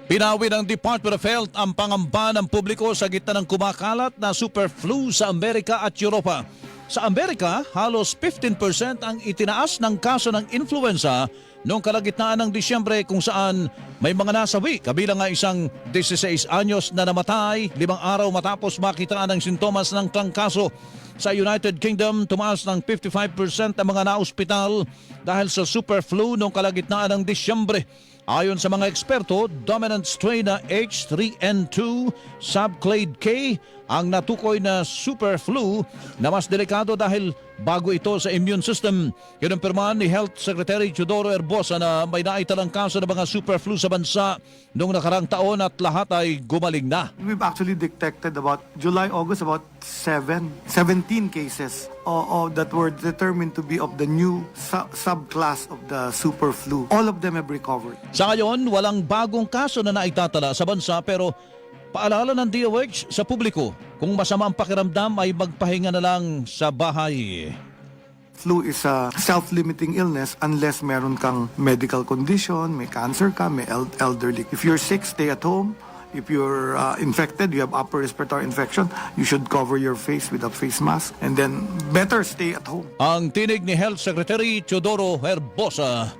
Pinawi ng Department of Health ang pangamba ng publiko sa gitna ng kumakalat na super flu sa Amerika at Europa. Sa Amerika, halos 15% ang itinaas ng kaso ng influenza noong kalagitnaan ng Disyembre kung saan may mga nasawi kabilang nga isang 16 anyos na namatay 5 araw matapos makitaan ng sintomas ng trangkaso. Sa United Kingdom, tumaas ng 55% ang mga naospital dahil sa super flu noong kalagitnaan ng Disyembre. Ayon sa mga eksperto, dominant strain na H3N2 subclade K ang natukoy na super flu na mas delikado dahil bago ito sa immune system. Kinumpirmahan ni Health Secretary Teodoro Herbosa na may naitalang kaso ng mga super flu sa bansa noong nakarang taon at lahat ay gumaling na. We've actually detected about July, August, about 17 cases that were determined to be of the new subclass of the super flu. All of them have recovered. Sa ngayon, walang bagong kaso na naitatala sa bansa pero paalala ng DOH sa publiko, kung masama ang pakiramdam ay magpahinga na lang sa bahay. Flu is a self-limiting illness unless meron kang medical condition, may cancer ka, may elderly. If you're sick, stay at home. If you're infected, you have upper respiratory infection, you should cover your face with a face mask and then better stay at home. Ang tinig ni Health Secretary Teodoro Herbosa.